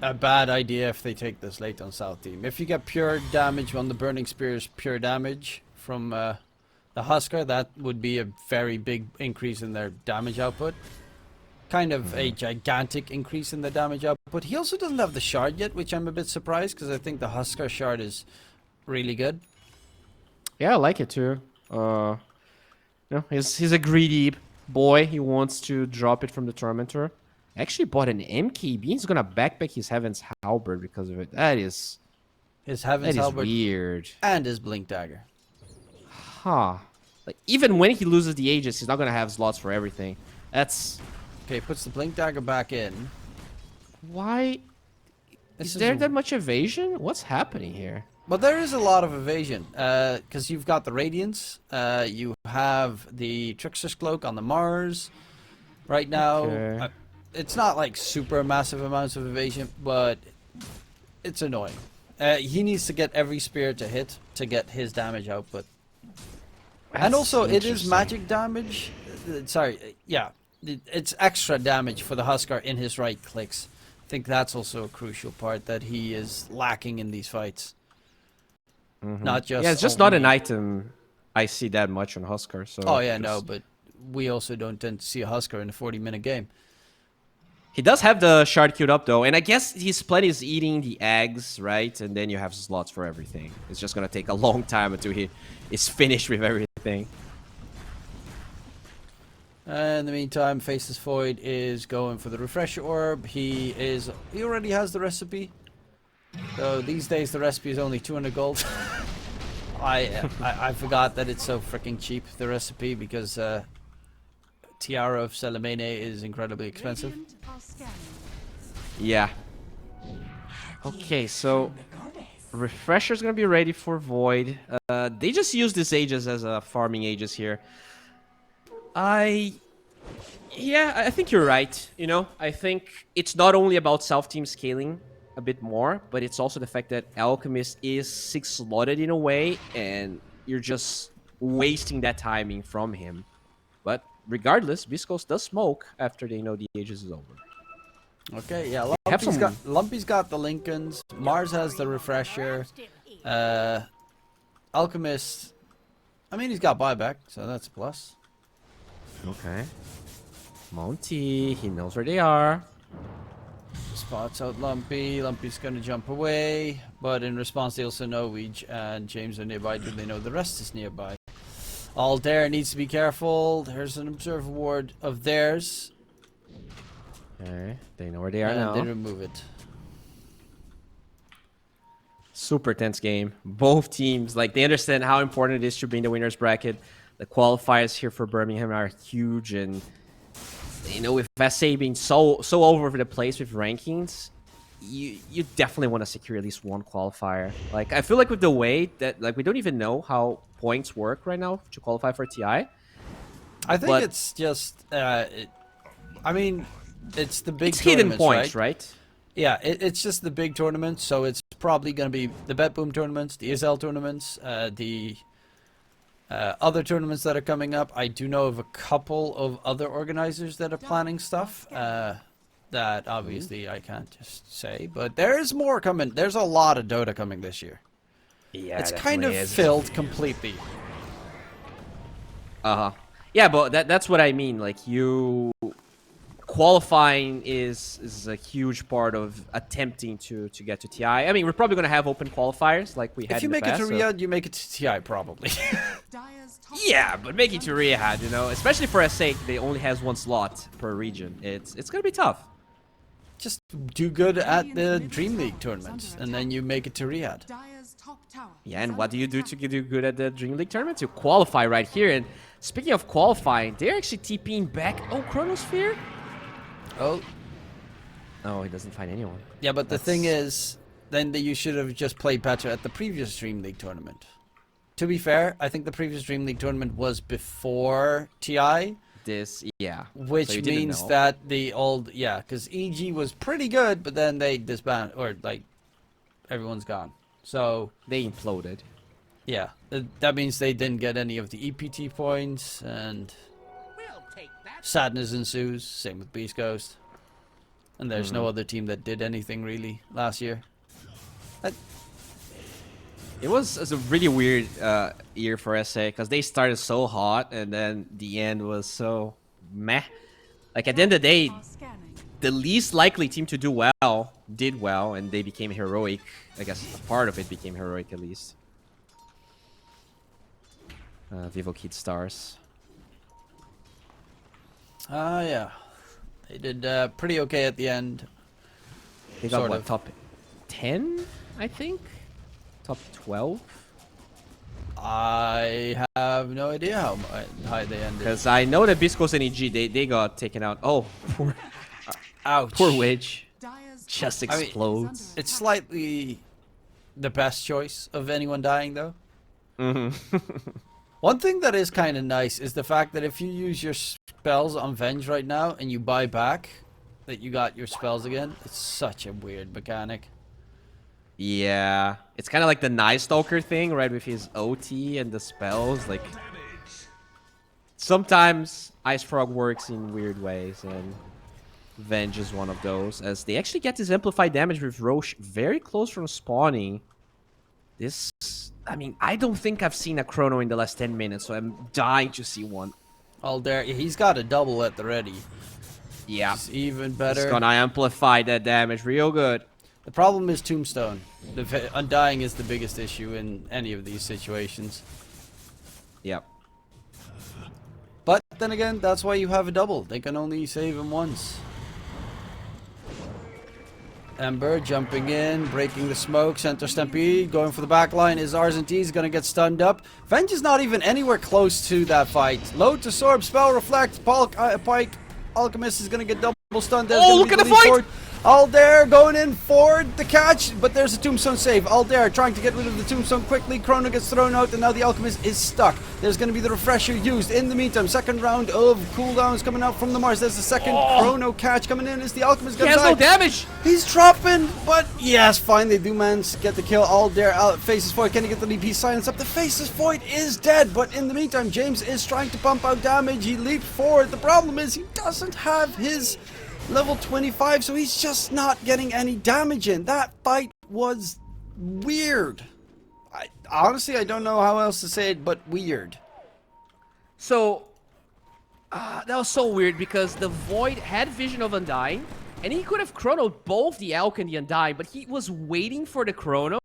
a bad idea if they take this late on South Team. If you get pure damage on the Burning Spear's pure damage from the Husker, that would be a very big increase in their damage output. Kind of a gigantic increase in the damage output. He also doesn't have the shard yet, which I'm a bit surprised because I think the Husker shard is really good. Yeah, I like it too. He's a greedy boy. He wants to drop it from the Tormentor. Actually bought an MKB. He's gonna backpack his Heaven's Halberd because of it. His Heaven's Halberd weird. and his Blink Dagger. Huh. Like, even when he loses the Aegis, he's not gonna have slots for everything. That's... Okay, puts the Blink Dagger back in. Why? Is there that much evasion? What's happening here? Well, there is a lot of evasion, because you've got the Radiance, you have the Trickster's Cloak on the Mars right now. Okay. It's not like super massive amounts of evasion, but it's annoying. He needs to get every spear to hit to get his damage output. And also, it is magic damage. Sorry, yeah. It's extra damage for the Huskar in his right clicks. I think that's also a crucial part that he is lacking in these fights. Not just... Yeah, it's just not an item I see that much on Huskar. So oh, yeah, no, but we also don't tend to see a Huskar in a 40-minute game. He does have the shard queued up, though. And I guess his plan is eating the eggs, right? And then you have slots for everything. It's just going to take a long time until he is finished with everything. In the meantime, Faceless Void is going for the Refresher Orb. He already has the recipe. So these days the recipe is only 200 gold. I forgot that it's so freaking cheap, the recipe, because Tiara of Celemene is incredibly expensive. Yeah. Okay, so Refresher's gonna be ready for Void. They just use this Aegis as a farming Aegis here. I think you're right. You know, I think it's not only about self-team scaling a bit more, but it's also the fact that Alchemist is 6-slotted in a way, and you're just wasting that timing from him. But regardless, beastcoast does smoke after they know the Aegis is over. Okay, yeah, Have Lumpy's got the Lincolns, Mars has the Refresher, Alchemist, I mean, he's got buyback, so that's a plus. Okay. Monty, he knows where they are. Spots out Lumpy. Lumpy's going to jump away, but in response they also know Weege and James are nearby. Do they know the rest is nearby? Aldair needs to be careful. There's an Observer Ward of theirs. Okay, they know where they are and now. they remove it. Super tense game. Both teams, like, they understand how important it is to be in the winner's bracket. The qualifiers here for Birmingham are huge, and you know, with SA being so all over the place with rankings, you definitely want to secure at least one qualifier. Like, I feel like with the way that, like, we don't even know how points work right now to qualify for TI. I think it's just, I mean, it's the big hidden points, right? Yeah, it's just the big tournaments, so it's probably going to be the Bet Boom tournaments, the ESL tournaments, the other tournaments that are coming up. I do know of a couple of other organizers that are planning stuff that obviously I can't just say, but there's more coming. There's a lot of Dota coming this year. Yeah, it's kind of filled completely. Yeah, but that's what I mean. Like, qualifying is a huge part of attempting to get to TI. I mean, we're probably going to have open qualifiers like we had If you in the make past, it to Riyadh, you make it to TI probably. Yeah, but making to Riyadh, you know, especially for SA, they only has one slot per region. It's going to be tough. Just do good at the Dream League tournaments, and then you make it to Riyadh. Yeah, and what do you do to do good at the Dream League tournament? You qualify right here. And speaking of qualifying, they're actually TPing back. Oh, Chronosphere? Oh, he doesn't find anyone. yeah, but the thing is, then you should have just played better at the previous Dream League tournament. To be fair, I think the previous Dream League tournament was before TI. Yeah. Which so means that the old, yeah, because EG was pretty good, but then they disbanded, or like, everyone's gone. So they imploded. Yeah, that means they didn't get any of the EPT points, and sadness ensues. Same with Beast Ghost. And there's no other team that did anything really last year. It was a really weird year for SA because they started so hot and then the end was so meh. Like at the end of the day, the least likely team to do well did well and they became heroic. I guess a part of it became heroic at least. Vivo Kid Stars. Yeah. They did pretty okay at the end. They got Sort what, of. top 10, I think? Top 12? I have no idea how high they ended. Because I know that beastcoast and EG, they got taken out. Oh, poor, Ouch. poor Wedge. Just I mean, explodes. It's slightly the best choice of anyone dying, though. One thing that is kind of nice is the fact that if you use your spells on Venge right now and you buy back, that you got your spells again. It's such a weird mechanic. Yeah, it's kind of like the Night Stalker thing, right? With his OT and the spells. Like, sometimes Ice Frog works in weird ways, and Venge is one of those. As they actually get this amplified damage with Roche very close from spawning. This, I mean, I don't think I've seen a chrono in the last 10 minutes, so I'm dying to see one. All there, he's got a double at the ready. Yeah, It's even it's better. gonna amplify that damage real good. The problem is Tombstone. Undying is the biggest issue in any of these situations. Yep. But then again, that's why you have a double. They can only save him once. Ember jumping in, breaking the smoke, center stampede, going for the back line. Is RZT is going to get stunned up. Venge is not even anywhere close to that fight. Load to Sorb, spell reflect, Pike, Alchemist is going to get double stunned. There's Oh, gonna look be at the lead fight! forward. Aldair going in for the catch, but there's a Tombstone save. Aldair trying to get rid of the Tombstone quickly. Chrono gets thrown out, and now the Alchemist is stuck. There's going to be the refresher used. In the meantime, second round of cooldowns coming out from the Mars. There's the second Chrono catch coming in. Is the Alchemist He going to has no die? damage! He's dropping, but yes, fine. They do manage to get the kill. Aldair out faces Void. Can he get the leap? He's silenced up. The faces Void is dead, but in the meantime, James is trying to pump out damage. He leaped forward. The problem is he doesn't have his level 25, so he's just not getting any damage in. That fight was weird. Honestly, I don't know how else to say it, but weird. So, that was so weird because the Void had vision of Undying, and he could have chronoed both the Alk and the Undying, but he was waiting for the chrono,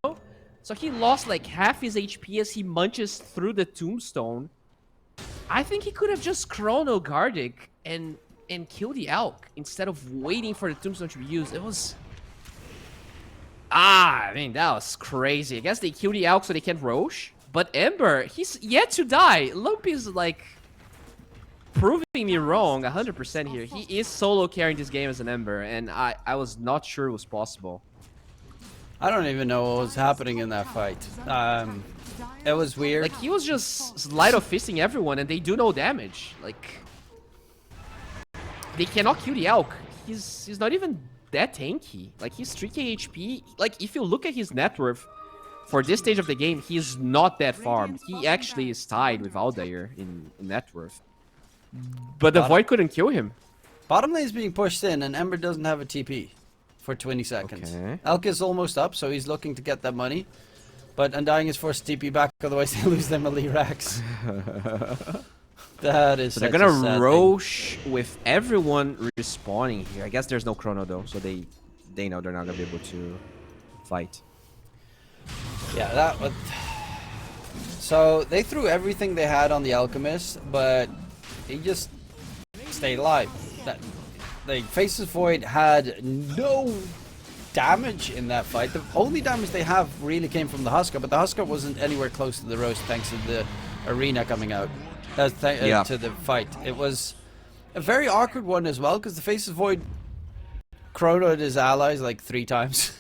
so he lost like half his HP as he munches through the Tombstone. I think he could have just chrono Gardic and kill the Alk instead of waiting for the Tombstone to be used. It was... I mean, that was crazy. I guess they kill the Alk so they can Roche. But Ember, he's yet to die. Lumpy's like proving me wrong 100% here. He is solo carrying this game as an Ember, and I was not sure it was possible. I don't even know what was happening in that fight. It was weird. Like, he was just sleight of fisting everyone, and they do no damage. Like... They cannot kill the Alk. He's not even that tanky. Like, he's 3k HP. Like, if you look at his net worth for this stage of the game, he's not that farmed. He actually is tied with Aldair in net worth. But the Void couldn't kill him. Bottom lane is being pushed in, and Ember doesn't have a TP for 20 seconds. Okay. Elk is almost up, so he's looking to get that money. But Undying is forced to TP back, otherwise they lose their melee racks. That is. So they're gonna Roche with everyone respawning here. I guess there's no chrono though, so they know they're not gonna be able to fight. Yeah, that was... So they threw everything they had on the Alchemist, but he just stayed alive. The Faces Void had no damage in that fight. The only damage they have really came from the Husker, but the Husker wasn't anywhere close to the roast thanks to the arena coming out. To the fight. It was a very awkward one as well, because the Faces Void chronoed his allies like 3 times.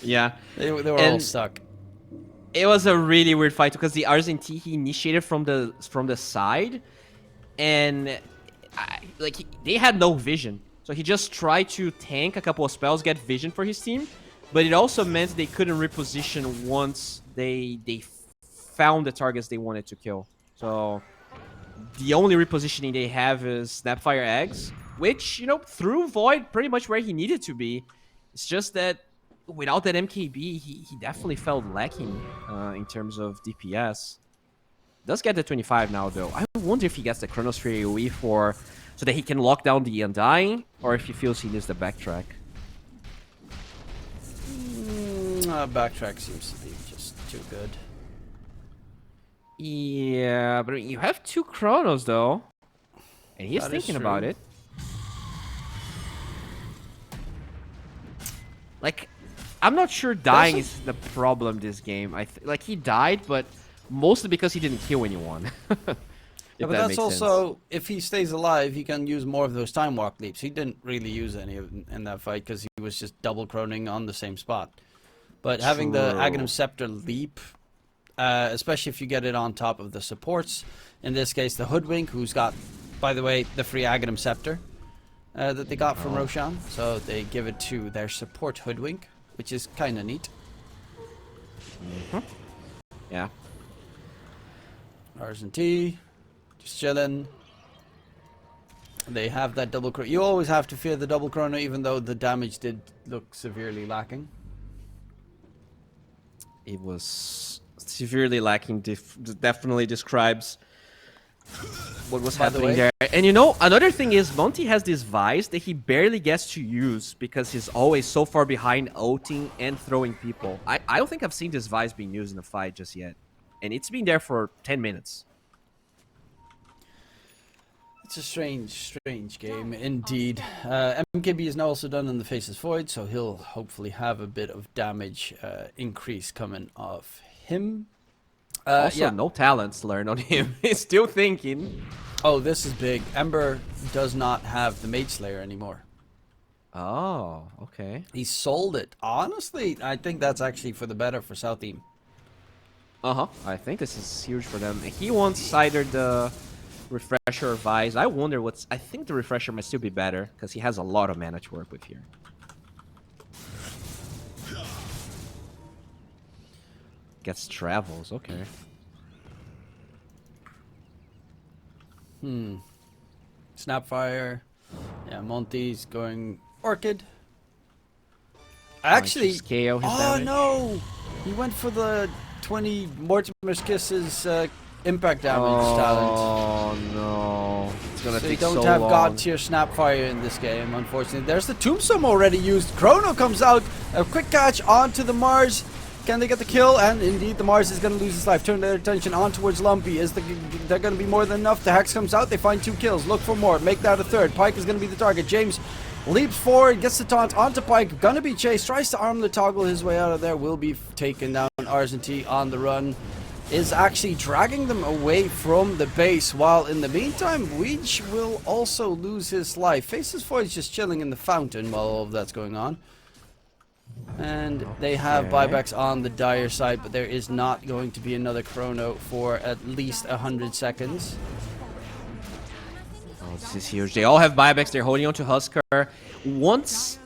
Yeah. They were all stuck. It was a really weird fight because the RZT he initiated from the side, and they had no vision, so he just tried to tank a couple of spells, get vision for his team, but it also meant they couldn't reposition once they found the targets they wanted to kill. So the only repositioning they have is Snapfire Eggs, which, you know, threw Void pretty much where he needed to be. It's just that without that MKB, he definitely felt lacking in terms of DPS. Does get the 25 now, though. I wonder if he gets the Chronosphere AoE for so that he can lock down the Undying, or if he feels he needs the backtrack. Backtrack seems to be just too good. Yeah, but you have 2 Chronos, though. And he's That is thinking about true. it. Like, I'm not sure dying is the problem this game. Like, he died, but mostly because he didn't kill anyone. Yeah, but that's also, if he stays alive, he can use more of those time walk leaps. He didn't really use any of them in that fight because he was just double chroning on the same spot. But having the True. Aghanim Scepter leap, especially if you get it on top of the supports, in this case the Hoodwink, who's got, by the way, the free Aghanim Scepter that they got from Roshan. So they give it to their support Hoodwink, which is kind of neat. Yeah. R's and T. Just chilling. They have that double chrono. You always have to fear the double chrono, even though the damage did look severely lacking. It was severely lacking. Definitely describes what was By the happening way- there. And you know, another thing is Monty has this Vice that he barely gets to use because he's always so far behind ulting and throwing people. I don't think I've seen this Vice being used in a fight just yet. And it's been there for 10 minutes. It's a strange game indeed. MKB is now also done in the Faces Void, so he'll hopefully have a bit of damage increase coming off him. Also, Yeah. no talents learned on him. He's still thinking. Oh, this is big. Ember does not have the Mage Slayer anymore. Oh, okay. He sold it. Honestly, I think that's actually for the better for South Team. Uh-huh. I think this is huge for them. He wants either the Refresher or Vice. I wonder what's... I think the Refresher might still be better, because he has a lot of mana to work with here. Gets travels, okay. Snapfire. Yeah, Monty's going Orchid. Actually, Scale his oh damage. no! He went for the 20 Mortimer's Kisses impact damage talent. Oh no. It's gonna So you take so don't have long. God tier Snapfire in this game, unfortunately. There's the Tombstone already used. Chrono comes out. A quick catch onto the Mars. Can they get the kill? And indeed, the Mars is going to lose his life. Turn their attention on towards Lumpy. They're going to be more than enough. The Hex comes out. They find 2 kills. Look for more. Make that a third. Pike is going to be the target. James leaps forward, gets the taunt onto Pike. Gonna be chased. Tries to arm the toggle his way out of there. Will be taken down. Rs&T on the run is actually dragging them away from the base. While in the meantime, Weege will also lose his life. Faces Void just chilling in the fountain while all of that's going on. And they have Okay. buybacks on the Dire side, but there is not going to be another chrono for at least 100 seconds. Oh, this is huge. They all have buybacks. They're holding on to Husker. Once...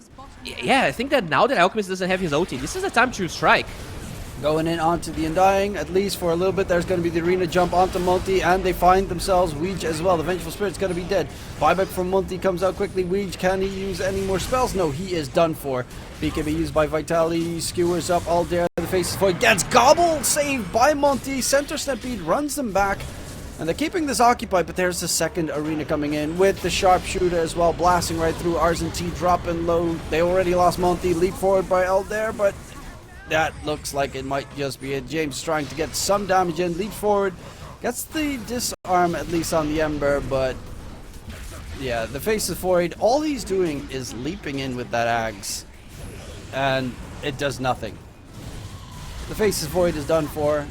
Yeah, I think that now that Alchemist doesn't have his ulti, this is the time to strike. Going in onto the Undying, at least for a little bit. There's going to be the arena jump onto Monty, and they find themselves Weege as well. The Vengeful Spirit's going to be dead. Buyback from Monty comes out quickly. Weege, can he use any more spells? No, he is done for. BKB used by Vitality, skewers up all there. The Faces Void gets gobbled, saved by Monty. Center Stampede runs them back. And they're keeping this occupied, but there's the second arena coming in with the sharpshooter as well, blasting right through. Rs&T dropping low. They already lost Monty. Leap forward by Elder, but that looks like it might just be it. James trying to get some damage in, leaps forward, gets the disarm at least on the Ember, but yeah, the Faces Void, all he's doing is leaping in with that Axe, and it does nothing. The Faces Void is done for.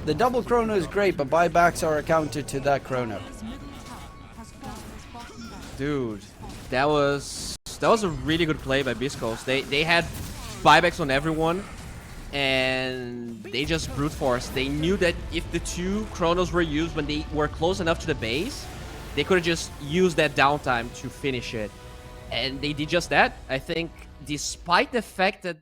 The double chrono is great, but buybacks are a counter to that chrono. Dude, that was a really good play by beastcoast. They had buybacks on everyone, and they just brute force. They knew that if the 2 chronos were used when they were close enough to the base, they could have just used that downtime to finish it. And they did just that. I think despite the fact that